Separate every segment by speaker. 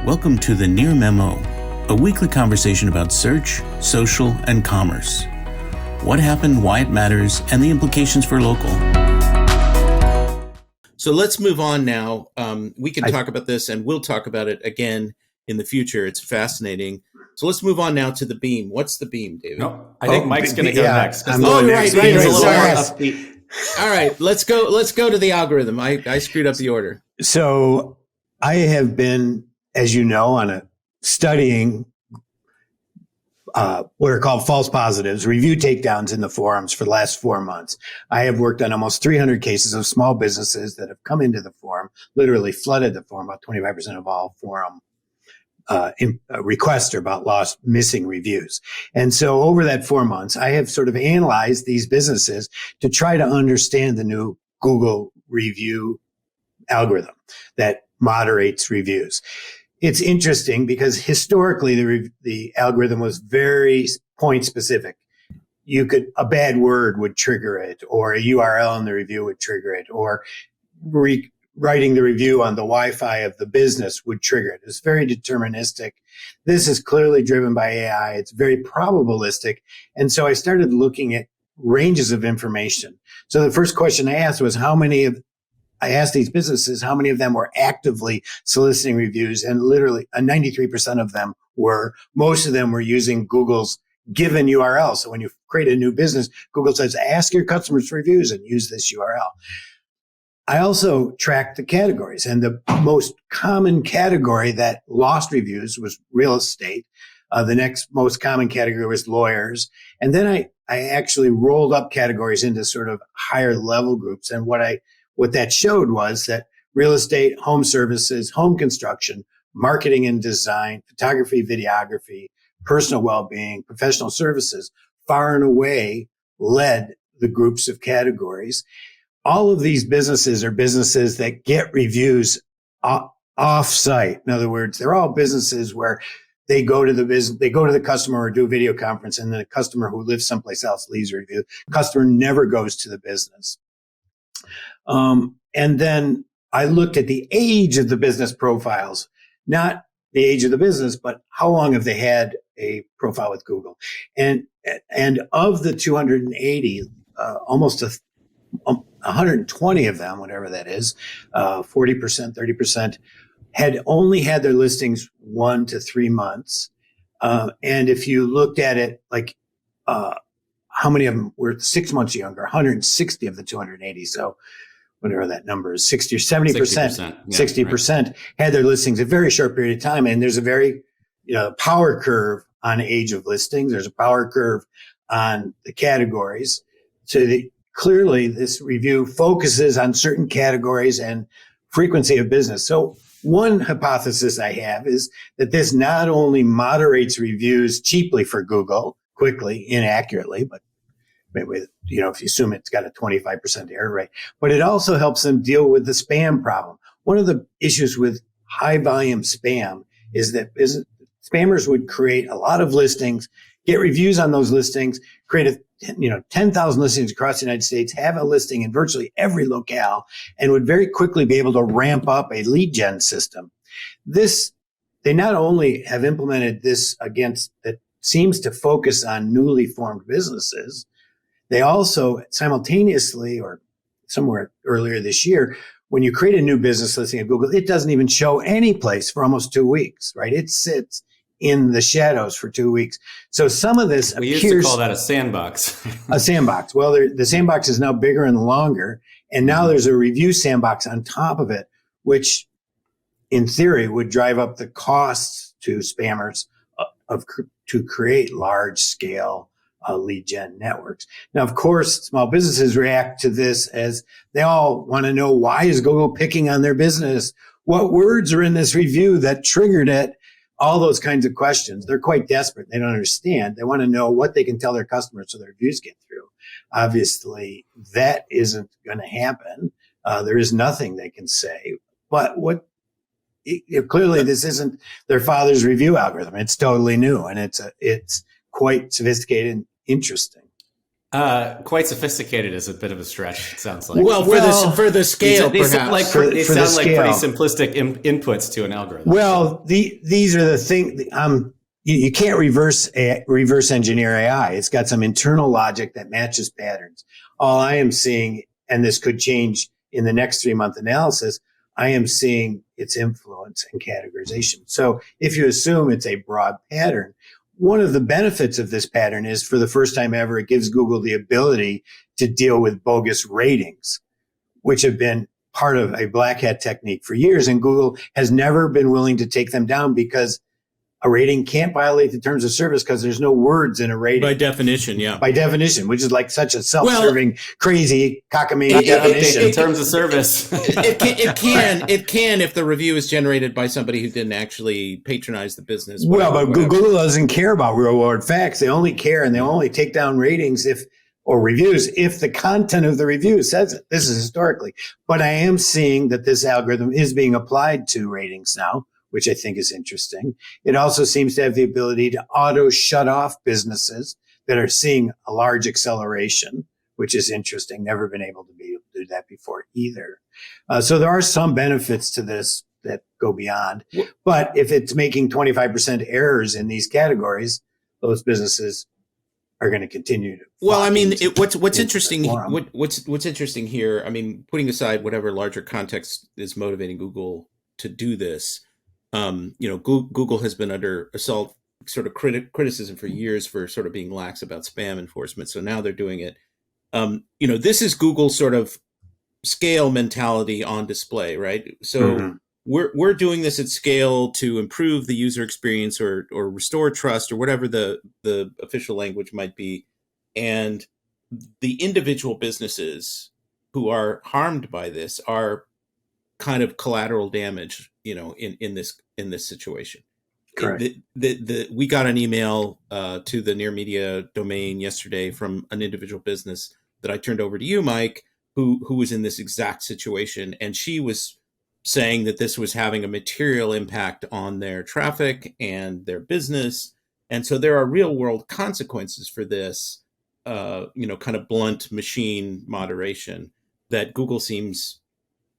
Speaker 1: Welcome to the Near Memo, a weekly conversation about search, social, and commerce. What happened, why it matters, and the implications for local. So let's move on now. We can talk about this, and we'll talk about it again in the future. It's fascinating. So let's move on now to the beam. What's the beam, David?
Speaker 2: No, I think Mike's going to go next.
Speaker 1: I'm going next. All right, let's go to the algorithm. I screwed up the order.
Speaker 3: So I have been, as you know, studying what are called false positives, review takedowns in the forums for the last 4 months. I have worked on almost 300 cases of small businesses that have come into the forum, literally flooded the forum. About 25% of all forum requests are about missing reviews. And so over that 4 months, I have sort of analyzed these businesses to try to understand the new Google review algorithm that moderates reviews. It's interesting because historically the algorithm was very point specific. A bad word would trigger it, or a URL in the review would trigger it, or writing the review on the Wi-Fi of the business would trigger it. It's very deterministic. This is clearly driven by AI. It's very probabilistic. And so I started looking at ranges of information. So the first question I asked was I asked these businesses how many of them were actively soliciting reviews, and literally 93% of them were. Most of them were using Google's given URL. So when you create a new business, Google says, ask your customers for reviews and use this URL. I also tracked the categories, and the most common category that lost reviews was real estate. The next most common category was lawyers. And then I actually rolled up categories into sort of higher level groups. And what that showed was that real estate, home services, home construction, marketing and design, photography, videography, personal well-being, professional services, far and away led the groups of categories. All of these businesses are businesses that get reviews off-site. In other words, they're all businesses where they go to the customer or do a video conference, and then the customer who lives someplace else leaves a review. Customer never goes to the business. And then I looked at the age of the business profiles, not the age of the business, but how long have they had a profile with Google? And of the 280, almost 120 of them, whatever that is, 40%, 30%, had only had their listings 1 to 3 months. And if you looked at it, how many of them were 6 months younger? 160 of the 280. So whatever that number is, 60 or 70%, 60% had their listings a very short period of time. And there's a very, power curve on age of listings. There's a power curve on the categories. So clearly this review focuses on certain categories and frequency of business. So one hypothesis I have is that this not only moderates reviews cheaply for Google, quickly, inaccurately, but maybe, if you assume it's got a 25% error rate, but it also helps them deal with the spam problem. One of the issues with high volume spam is that spammers would create a lot of listings, get reviews on those listings, create 10,000 listings across the United States, have a listing in virtually every locale, and would very quickly be able to ramp up a lead gen system. They not only have implemented this that seems to focus on newly formed businesses, they also simultaneously, or somewhere earlier this year, when you create a new business listing at Google, it doesn't even show any place for almost 2 weeks, right? It sits in the shadows for 2 weeks. So some of this
Speaker 2: we used to call that a sandbox.
Speaker 3: A sandbox. Well, the sandbox is now bigger and longer, and now there's a review sandbox on top of it, which in theory would drive up the costs to spammers to create large scale lead gen networks. Now, of course, small businesses react to this as they all want to know, why is Google picking on their business? What words are in this review that triggered it? All those kinds of questions. They're quite desperate. They don't understand. They want to know what they can tell their customers so their reviews get through. Obviously, that isn't going to happen. There is nothing they can say. But clearly, this isn't their father's review algorithm. It's totally new, and it's quite sophisticated and interesting.
Speaker 2: Quite sophisticated is a bit of a stretch. It sounds like.
Speaker 1: Well, for the scale,
Speaker 2: they sound
Speaker 1: perhaps.
Speaker 2: like
Speaker 3: For the
Speaker 2: pretty
Speaker 3: scale.
Speaker 2: simplistic inputs to an algorithm.
Speaker 3: Well, these are the things. You can't reverse engineer AI. It's got some internal logic that matches patterns. All I am seeing, and this could change in the next 3-month analysis, I am seeing its influence and categorization. So if you assume it's a broad pattern, one of the benefits of this pattern is, for the first time ever, it gives Google the ability to deal with bogus ratings, which have been part of a black hat technique for years. And Google has never been willing to take them down because a rating can't violate the terms of service because there's no words in a rating.
Speaker 1: By definition, yeah.
Speaker 3: By definition, which is like such a self-serving, crazy, cockamamie definition.
Speaker 2: In terms of service.
Speaker 1: It can if the review is generated by somebody who didn't actually patronize the business.
Speaker 3: Well, but Google doesn't care about real world facts. They only care and they only take down ratings or reviews if the content of the review says it. This is historically. But I am seeing that this algorithm is being applied to ratings now, which I think is interesting. It also seems to have the ability to auto shut off businesses that are seeing a large acceleration, which is interesting. Never been able to do that before either. So there are some benefits to this that go beyond. But if it's making 25% errors in these categories, those businesses are going to continue to.
Speaker 1: Well, I mean, what's interesting? What's interesting here? I mean, putting aside whatever larger context is motivating Google to do this, Google has been under assault, sort of criticism for years for sort of being lax about spam enforcement. So now they're doing it. This is Google's sort of scale mentality on display, right? So we're doing this at scale to improve the user experience or restore trust or whatever the official language might be. And the individual businesses who are harmed by this are kind of collateral damage, in this situation.
Speaker 3: Correct.
Speaker 1: We got an email to the Near Media domain yesterday from an individual business that I turned over to you, Mike, who was in this exact situation. And she was saying that this was having a material impact on their traffic and their business. And so there are real world consequences for this, kind of blunt machine moderation that Google seems,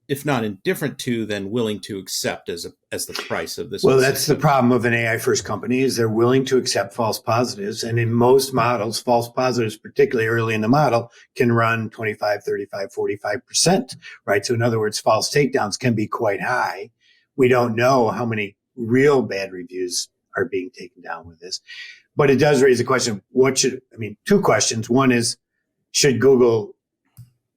Speaker 1: if not indifferent to, then willing to accept as the price of this.
Speaker 3: Well, that's the problem of an AI first company, is they're willing to accept false positives. And in most models, false positives, particularly early in the model, can run 25, 35, 45%, right? So in other words, false takedowns can be quite high. We don't know how many real bad reviews are being taken down with this, but it does raise the question, two questions. One is,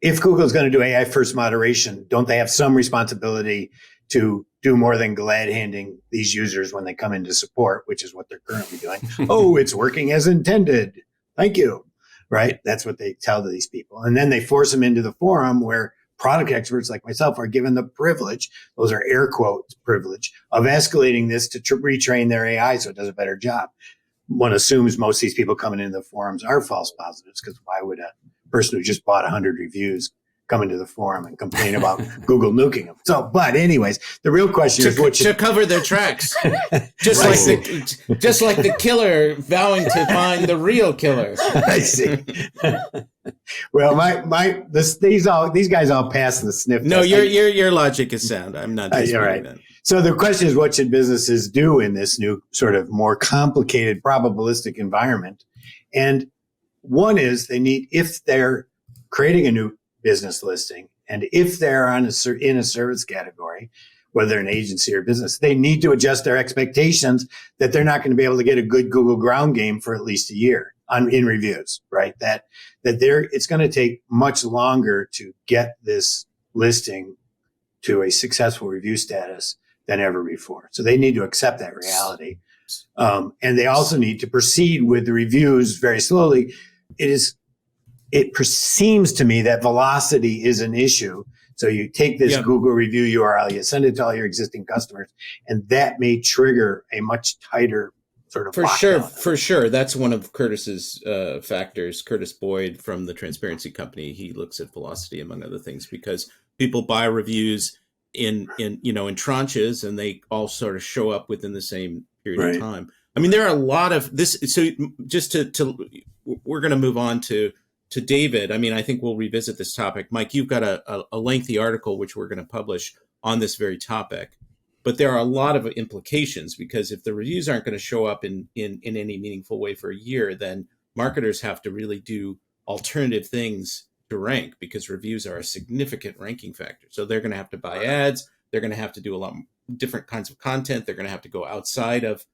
Speaker 3: if Google is going to do AI first moderation, don't they have some responsibility to do more than glad handing these users when they come into support, which is what they're currently doing? Oh, it's working as intended. Thank you. Right? That's what they tell to these people. And then they force them into the forum where product experts like myself are given the privilege, those are air quotes privilege, of escalating this to retrain their AI so it does a better job. One assumes most of these people coming into the forums are false positives, because why would a person who just bought 100 reviews come into the forum and complain about Google nuking them? So, but anyways, the real question is
Speaker 1: to cover their tracks, just like the killer vowing to find the real killer.
Speaker 3: I see. Well, these guys all pass the sniff test.
Speaker 1: No, your logic is sound. I'm not disputing
Speaker 3: right.
Speaker 1: that.
Speaker 3: So the question is, what should businesses do in this new sort of more complicated probabilistic environment? And one is if they're creating a new business listing, and if they're in a service category, whether an agency or business, they need to adjust their expectations that they're not going to be able to get a good Google ground game for at least a year in reviews, right? That it's going to take much longer to get this listing to a successful review status than ever before. So they need to accept that reality. And they also need to proceed with the reviews very slowly. It seems to me that velocity is an issue. So you take this Google review URL, you send it to all your existing customers, and that may trigger a much tighter sort of lockdown.
Speaker 1: For sure. That's one of Curtis's factors. Curtis Boyd from the Transparency Company, he looks at velocity among other things, because people buy reviews in tranches, and they all sort of show up within the same period of time. I mean, there are a lot of this. So just to we're going to move on to to David, I mean, I think we'll revisit this topic. Mike, you've got a lengthy article which we're going to publish on this very topic. But there are a lot of implications, because if the reviews aren't going to show up in any meaningful way for a year, then marketers have to really do alternative things to rank, because reviews are a significant ranking factor. So they're going to have to buy ads. They're going to have to do a lot different kinds of content. They're going to have to go outside of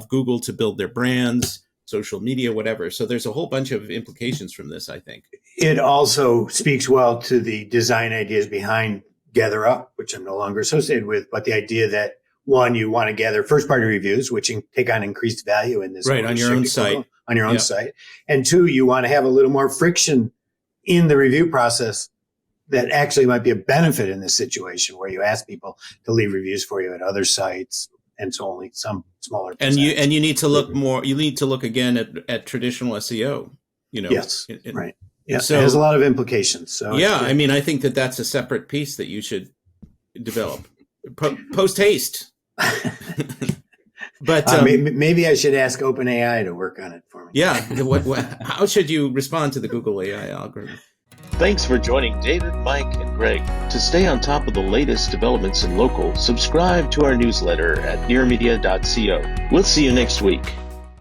Speaker 1: Google to build their brands, social media, whatever. So there's a whole bunch of implications from this, I think.
Speaker 3: It also speaks well to the design ideas behind Gather Up, which I'm no longer associated with, but the idea that, one, you want to gather first-party reviews, which can take on increased value in this.
Speaker 1: Right, on your own site.
Speaker 3: On your own site. And two, you want to have a little more friction in the review process that actually might be a benefit in this situation, where you ask people to leave reviews for you at other sites, and so only some smaller percentage.
Speaker 1: And you need to look more. You need to look again at traditional SEO.
Speaker 3: Yes, right. Yeah, so it has a lot of implications. So
Speaker 1: yeah, I mean, I think that's a separate piece that you should develop post haste. But
Speaker 3: maybe I should ask OpenAI to work on it for me.
Speaker 1: Yeah, how should you respond to the Google AI algorithm?
Speaker 4: Thanks for joining David, Mike, and Greg. To stay on top of the latest developments in local, subscribe to our newsletter at nearmedia.co. We'll see you next week.